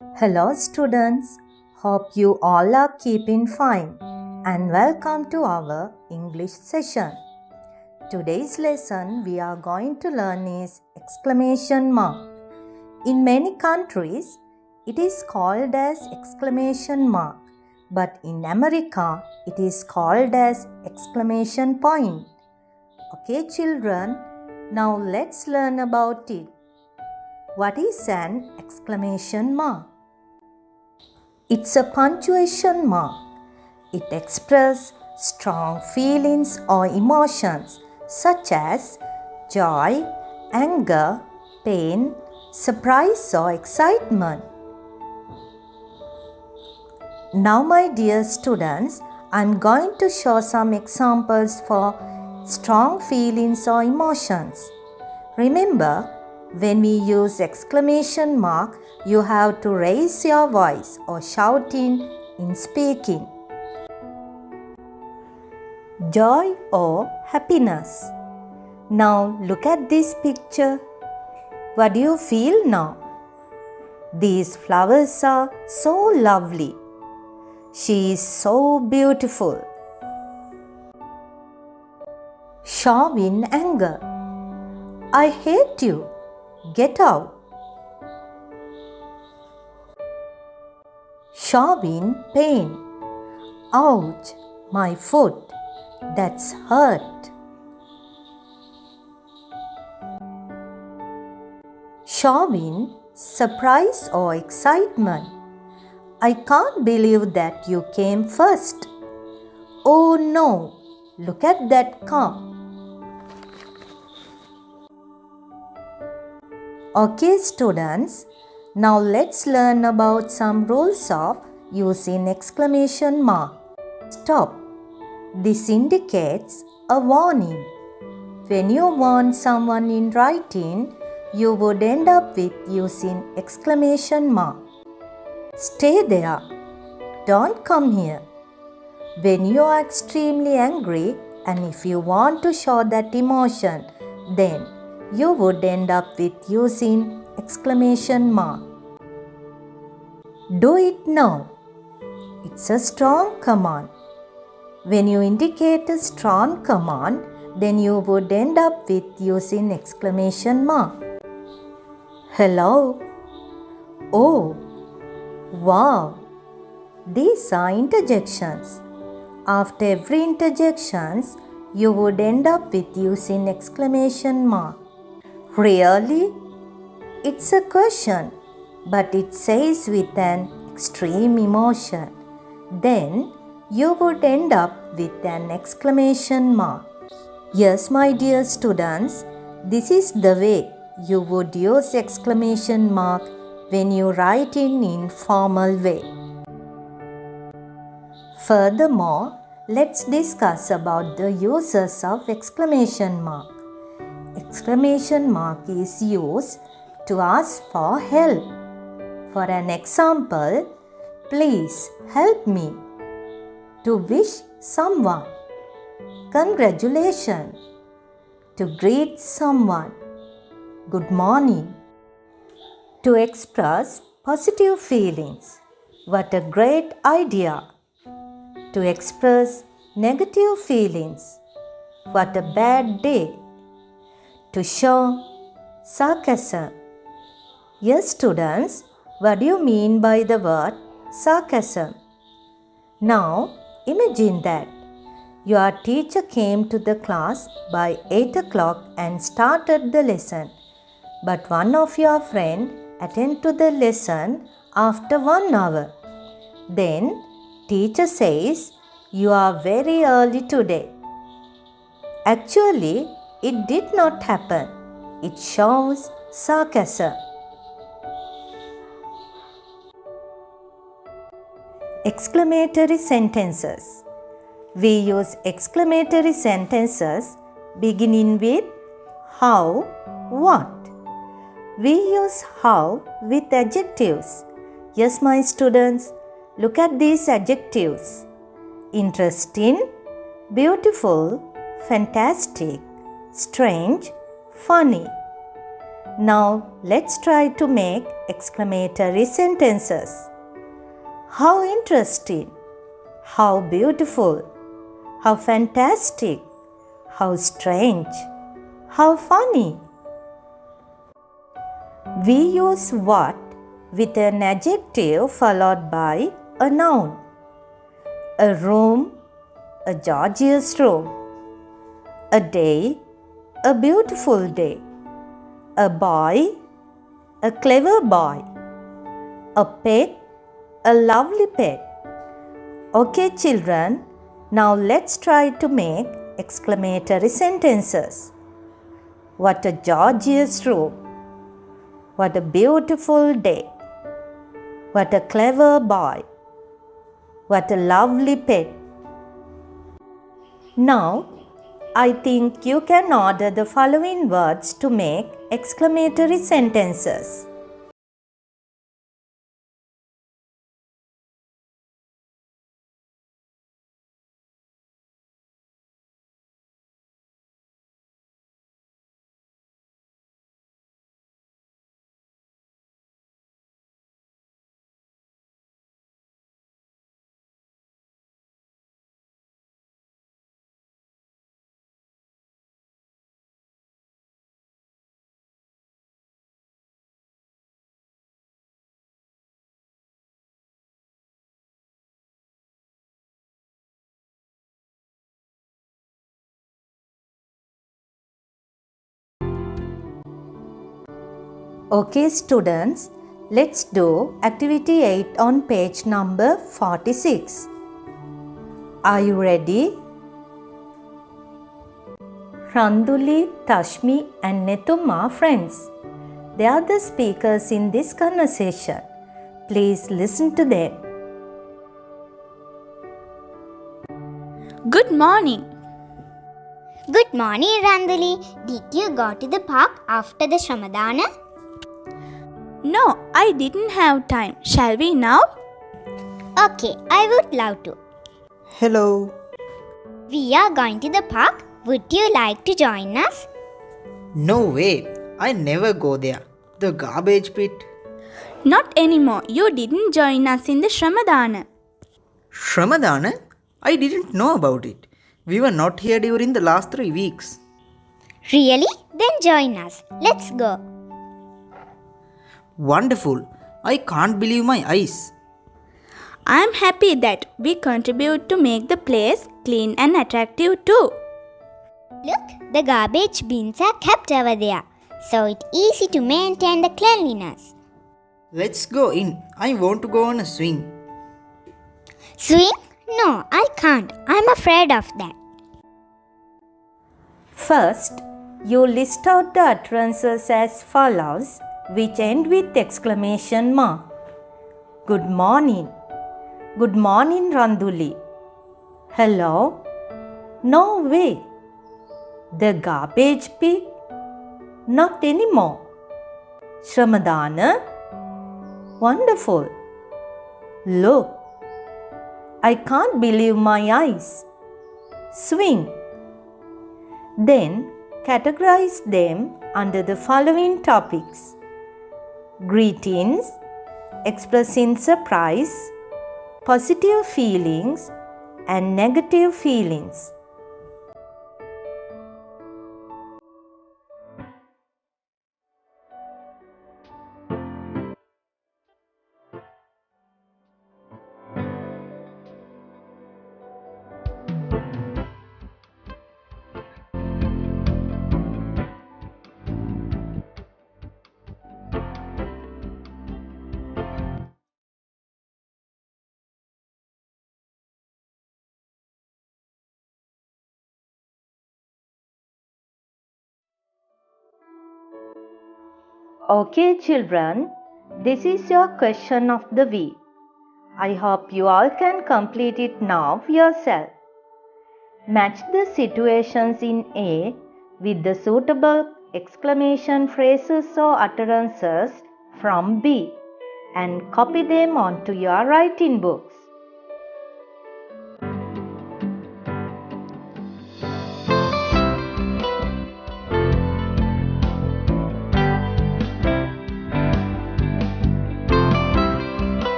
Hello students, hope you all are keeping fine and welcome to our English session. Today's lesson we are going to learn is exclamation mark. In many countries, it is called as exclamation mark, but in America, it is called as exclamation point. Okay children, now let's learn about it. What is an exclamation mark? It's a punctuation mark. It expresses strong feelings or emotions such as joy, anger, pain, surprise or excitement. Now my dear students, I'm going to show some examples for strong feelings or emotions. Remember, when we use exclamation mark, you have to raise your voice or shout in speaking. Joy or happiness. Now look at this picture. What do you feel now? These flowers are so lovely. She is so beautiful. Show in anger. I hate you. Get out. Show in pain. Ouch, my foot. That's hurt. Show in surprise or excitement. I can't believe that you came first. Oh no, look at that car. Okay students, now let's learn about some rules of using exclamation mark. Stop. This indicates a warning. When you warn someone in writing, you would end up with using exclamation mark. Stay there. Don't come here. When you are extremely angry and if you want to show that emotion, then you would end up with using exclamation mark. Do it now. It's a strong command. When you indicate a strong command, then you would end up with using exclamation mark. Hello. Oh. Wow. These are interjections. After every interjections, you would end up with using exclamation mark. Really? It's a question, but it says with an extreme emotion. Then you would end up with an exclamation mark. Yes, my dear students, this is the way you would use exclamation mark when you write in formal way. Furthermore, let's discuss about the uses of exclamation mark. Exclamation mark is used to ask for help. For an example, please help me. To wish someone. Congratulations. To greet someone. Good morning. To express positive feelings. What a great idea. To express negative feelings. What a bad day. To show sarcasm. Yes, students, what do you mean by the word sarcasm? Now, imagine that your teacher came to the class by 8 o'clock and started the lesson, but one of your friends attended to the lesson after 1 hour. Then, teacher says, you are very early today. Actually, it did not happen. It shows sarcasm. Exclamatory sentences. We use exclamatory sentences beginning with how, what. We use how with adjectives. Yes, my students, look at these adjectives. Interesting, beautiful, fantastic, strange, funny. Now let's try to make exclamatory sentences. How interesting! How beautiful! How fantastic! How strange! How funny! We use what with an adjective followed by a noun. A room, a gorgeous room. A day, a beautiful day. A boy, a clever boy. A pet, a lovely pet. Okay, children, now let's try to make exclamatory sentences. What a gorgeous room. What a beautiful day. What a clever boy. What a lovely pet. Now, I think you can order the following words to make exclamatory sentences. Okay, students, let's do activity 8 on page number 46. Are you ready? Randuli, Tashmi and Netum are friends. They are the speakers in this conversation. Please listen to them. Good morning. Good morning, Randuli. Did you go to the park after the Shramadana? No, I didn't have time. Shall we now? Okay, I would love to. Hello. We are going to the park. Would you like to join us? No way. I never go there. The garbage pit. Not anymore. You didn't join us in the Shramadana. Shramadana? I didn't know about it. We were not here during the last 3 weeks. Really? Then join us. Let's go. Wonderful. I can't believe my eyes. I am happy that we contribute to make the place clean and attractive too. Look, the garbage bins are kept over there, so it's easy to maintain the cleanliness. Let's go in. I want to go on a swing. Swing? No, I can't. I'm afraid of that. First, you list out the utterances as follows, which end with exclamation mark. Good morning. Good morning, Randuli. Hello. No way. The garbage pit? Not anymore. Shramadana? Wonderful. Look. I can't believe my eyes. Swing. Then categorize them under the following topics: greetings, expressing surprise, positive feelings, and negative feelings. Okay, children, this is your question of the week. I hope you all can complete it now yourself. Match the situations in A with the suitable exclamation phrases or utterances from B and copy them onto your writing books.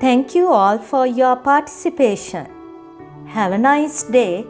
Thank you all for your participation. Have a nice day.